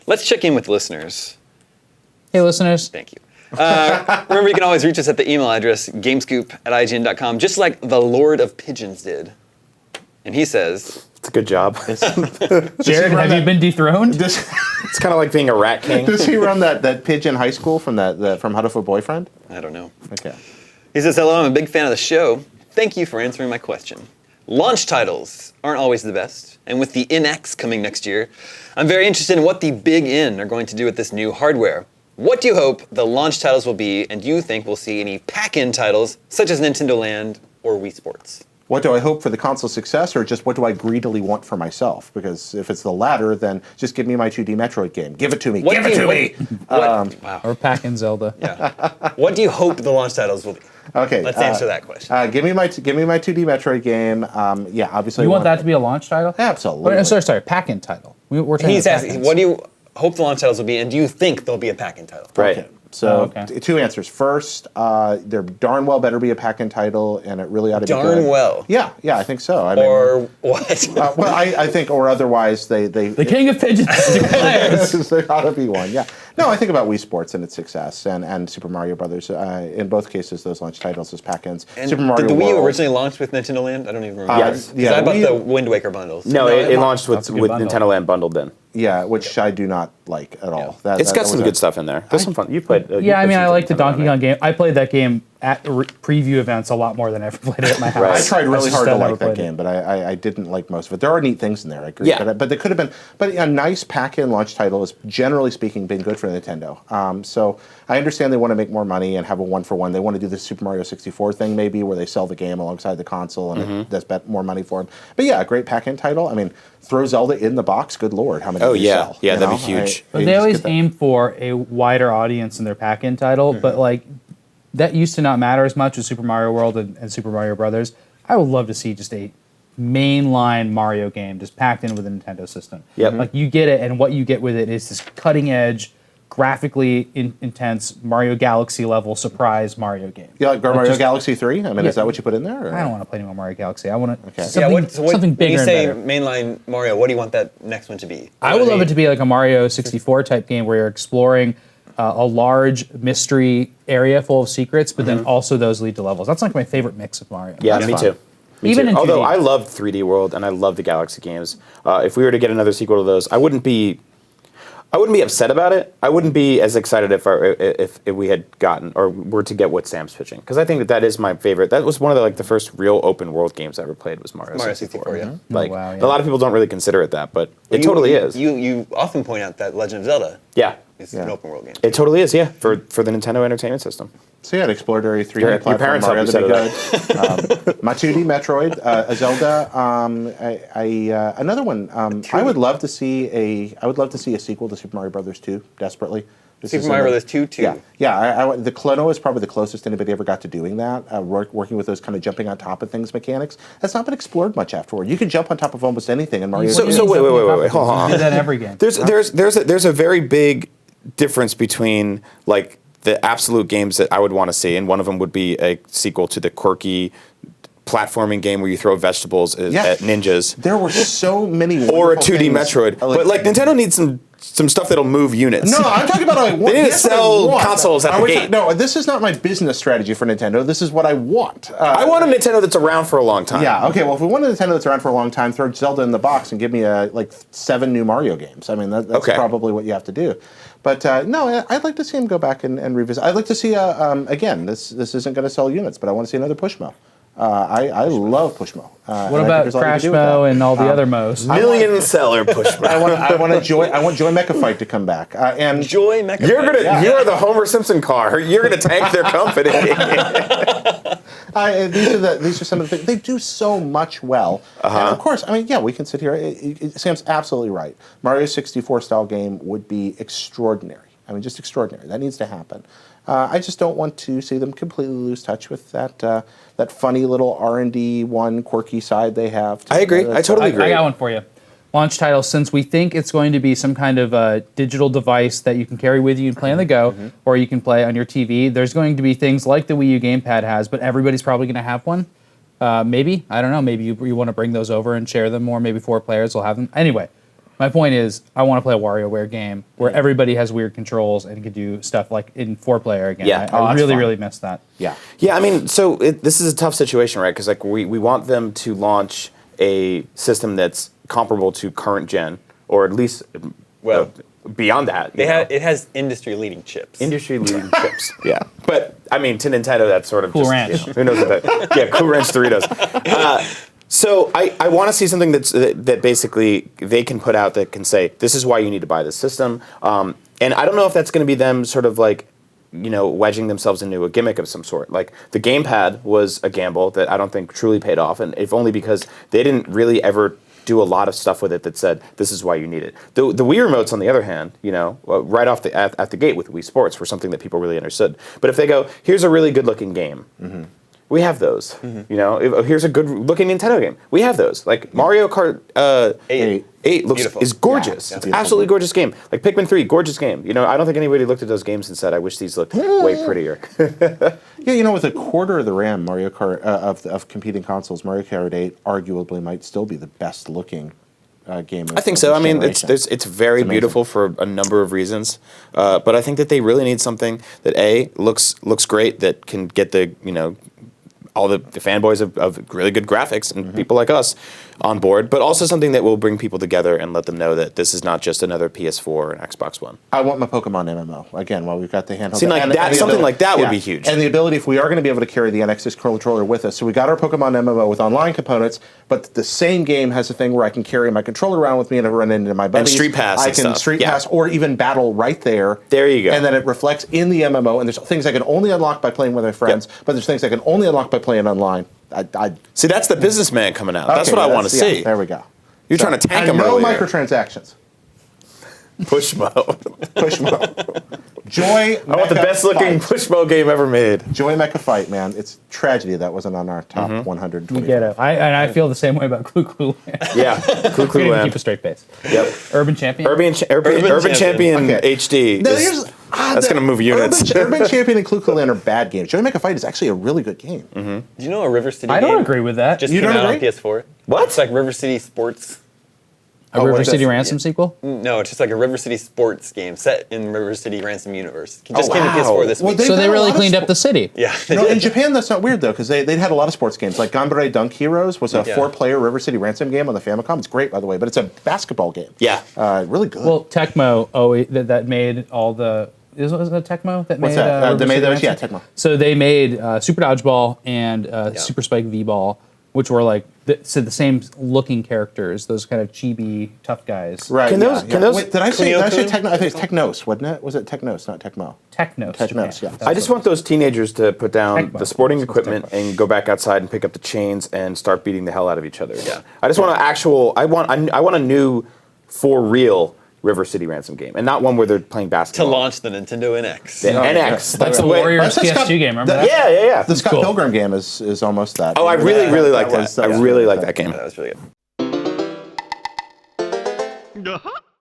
Let's check in with listeners. Hey, listeners. Thank you. Remember, you can always reach us at the email address, gamescoop@ign.com, just like the Lord of Pigeons did. And he says... It's a good job. Jared, have you been dethroned? It's kind of like being a rat king. Does he run that pigeon high school from from How to Foot Boyfriend? I don't know. Okay. He says, hello, I'm a big fan of the show. Thank you for answering my question. Launch titles aren't always the best, and with the NX coming next year, I'm very interested in what the big N are going to do with this new hardware. What do you hope the launch titles will be, and do you think we'll see any pack-in titles, such as Nintendo Land or Wii Sports? What do I hope for the console's success, or just what do I greedily want for myself? Because if it's the latter, then just give me my 2D Metroid game. Give it to me. Give it to me. Wow. Or Pac-In Zelda. Yeah. What do you hope the launch titles will be? Okay. Let's answer that question. Give me my 2D Metroid game. Yeah, obviously. You want that to be a launch title? Absolutely. Oh, sorry, Pac-In title. We're talking He's about asking, Pac-Ins. what do you hope the launch titles will be, and do you think there'll be a pack-in title? Right. Okay. So okay. Two answers. First, there darn well better be a pack-in title, and it really ought to be good. Darn well. Yeah, I think so. I mean, Or what? well, I think, or otherwise, The King of Pigeons declares. there ought to be one. Yeah. No, I think about Wii Sports and its success, and Super Mario Brothers. In both cases, those launch titles as pack-ins. And Super Mario did the Wii World. originally launch with Nintendo Land? I don't even remember. Yes. 'Cause Yeah, I bought Wii- the Wind Waker bundles. No, it launched with That's a good bundle. Nintendo Land bundled in. Yeah, which I do not like at all. It's got some good stuff in there. There's some fun. You played. Yeah, I mean, I like the Donkey Kong game. I played that game at preview events a lot more than I ever played it at my house. Right. I tried really That's hard just to I never like that played game, but I didn't like most of it. There are neat things in there, I agree. Yeah. But they could have been. But a nice pack-in launch title has, generally speaking, been good for Nintendo. So I understand they want to make more money and have a one-for-one. They want to do the Super Mario 64 thing, maybe, where they sell the game alongside the console and it does more money for them. But yeah, a great pack-in title. I mean, throw Zelda in the box. Good lord, how many? Oh, do you yeah. sell, Yeah, you that'd know? be huge. But they always aim for a wider audience in their pack-in title, but like that used to not matter as much with Super Mario World and Super Mario Brothers. I would love to see just a mainline Mario game just packed in with a Nintendo system. Yep. Like you get it, and what you get with it is this cutting-edge, graphically intense Mario Galaxy level surprise Mario game. Yeah, like Mario just- Galaxy 3? I mean, Yeah. is that what you put in there? Or? I don't want to play any more Mario Galaxy. I want to Okay. something, something bigger when you and say better. mainline Mario, what do you want that next one to be? I would love it to be like a Mario 64 type game where you're exploring a large mystery area full of secrets, but then also those lead to levels. That's like my favorite mix of Mario. Yeah, That's me fun. too. Me Even too. in Although 2D. I loved 3D World and I love the Galaxy games. If we were to get another sequel to those, I wouldn't be upset about it. I wouldn't be as excited if we had gotten or were to get what Sam's pitching, because I think that is my favorite. That was one of the first real open world games I ever played was Mario 64. Yeah. Like Oh, wow, yeah. a lot of people don't really consider it that, but it totally is. You often point out that Legend of Zelda Yeah, is an open world game. it totally is. Yeah, for the Nintendo Entertainment System. So yeah, an exploratory 3D Your platform parents Mario helped you that'd be good. My 2D Metroid, a Zelda. Another one. I would love to see a sequel to Super Mario Brothers 2 desperately. This Super is Mario another- Brothers 2 too. Yeah. The Klonoa is probably the closest anybody ever got to doing that. Working with those kind of jumping on top of things mechanics. That's not been explored much afterward. You can jump on top of almost anything in Mario. So- 2D. so wait, hold on. You do that in every game. There's a very big difference between like the absolute games that I would want to see, and one of them would be a sequel to the quirky platforming game where you throw vegetables at ninjas, There were so many or a wonderful 2D things. Metroid. But like Nintendo needs some stuff that'll move units. No, I'm talking about They need to yes, what I sell want. consoles at Are the we gate. No, this is not my business strategy for Nintendo. This is what I want. I want a Nintendo that's around for a long time. Yeah, okay, well, if we want a Nintendo that's around for a long time, throw Zelda in the box and give me like 7 new Mario games. I mean, that's Okay. probably what you have to do. But no, I'd like to see him go back and revisit. I'd like to see, again, this isn't going to sell units, but I want to see another Pushmo. I love Pushmo. What about Crash Mo and all the other Mo's? Million seller push. I want Joy Mecha Fight to come back. And Joy Mecha. You're the Homer Simpson car. You're gonna tank their company. these are some of the things they do so much well. And of course, I mean, yeah, we can sit here. Sam's absolutely right. Mario 64 style game would be extraordinary. I mean, just extraordinary. That needs to happen. I just don't want to see them completely lose touch with that funny little R&D one quirky side they have. I agree. I totally agree. I got one for you. Launch title, since we think it's going to be some kind of digital device that you can carry with you and play on the go, or you can play on your TV, there's going to be things like the Wii U gamepad has, but everybody's probably going to have one. Maybe. I don't know. Maybe you want to bring those over and share them more. Maybe 4 players will have them. Anyway, My point is, I want to play a WarioWare game where everybody has weird controls and can do stuff like in 4-player again. Yeah. I that's really, fun. really miss that. Yeah. Yeah, I mean, so this is a tough situation, right? Because like we want them to launch a system that's comparable to current gen, or at least Well, beyond that. They have, it has industry-leading chips. industry-leading chips. Yeah, but I mean, to Nintendo, that's sort of Cool just, Ranch. who knows what that? Yeah, Cool Ranch Doritos. So I want to see something that basically they can put out that can say, this is why you need to buy this system. And I don't know if that's going to be them sort of like, wedging themselves into a gimmick of some sort. Like the gamepad was a gamble that I don't think truly paid off, and if only because they didn't really ever do a lot of stuff with it that said, this is why you need it. The Wii remotes, on the other hand, right off at the gate with Wii Sports were something that people really understood. But if they go, here's a really good-looking game, we have those. Here's a good-looking Nintendo game, we have those. Like Mario Kart 8 Beautiful. is gorgeous. Yeah, It's beautiful. absolutely gorgeous game. Like Pikmin 3, gorgeous game. I don't think anybody looked at those games and said, I wish these looked way prettier. Yeah, with a quarter of the RAM, Mario Kart of competing consoles, Mario Kart 8 arguably might still be the best looking game. I think so. I mean, it's very beautiful for a number of reasons, but I think that they really need something that looks great, that can get the all the fanboys of really good graphics and people like us on board, but also something that will bring people together and let them know that this is not just another PS4 or an Xbox One. I want my Pokemon MMO again. While we've got the handheld, Seem like and that- the something ability- like that would be huge. And the ability, if we are going to be able to carry the NX controller with us, so we got our Pokemon MMO with online components, but the same game has a thing where I can carry my controller around with me and I run into my buddies. Street Pass I and can stuff. Street Yeah. Pass or even battle right there. There you go. And then it reflects in the MMO. And there's things I can only unlock by playing with my friends, but there's things I can only unlock by playing online. See, that's the businessman coming out. That's Okay, what I want to yeah, see. There we go. You're trying to tank and them no earlier. microtransactions. Push mode. Push mode. Joy. I want the best looking push mode game ever made. Joy Mecha Fight, man. It's tragedy that wasn't on our top 120. You get it. I feel the same way about Clue Clue Land. Yeah, Clue We Clue need to Land. keep a straight face. Yep. Urban Champion. Urban Champion. Champion Okay. HD. Now, That's going to move units. Urban Champion and Clue Clue Land are bad games. Joy Mecha Fight is actually a really good game. Do you know a River City I game? don't agree with that. Just You came don't out on agree? PS4. What? It's like River City Sports. A what River is City this? Ransom sequel. No, it's just like a River City Sports game set in River City Ransom universe. It just Oh, came to wow. PS4 this Well, week. They've So they done a really lot of cleaned up the city. Yeah, they No, did. in Japan that's not weird though, because they'd had a lot of sports games. Like Ganbare Dunk Heroes was a Yeah. 4-player River City Ransom game on the Famicom. It's great, by the way, but it's a basketball game. Yeah. Really good. Well, Tecmo that made all the. Was it Tecmo that What's made? that? River They made City those? Yeah, Ransom? Tecmo. So they made Super Dodgeball and Super Spike V-Ball, which were like the same looking characters, those kind of chibi tough guys. right. Can those- can those- Wait, did I say Kunio-kun? Tecmo? I think it's Technos, wasn't it? Was it Technos, not Tecmo? Technos. Technos, Japan. yeah. I just want those teenagers to put down Tecmo. the sporting It's equipment Tecmo. and go back outside and pick up the chains and start beating the hell out of each other. Yeah. I just want I want a new, for real River City Ransom game, and not one where they're playing to basketball. launch the Nintendo NX. The No, NX. yeah. That's Like the the way. Warriors That's PS2 game, remember that? Yeah. The Scott cool. Pilgrim game is almost that. Oh, I really, Yeah, really like was, that. I really like that game. That was really good. Uh-huh.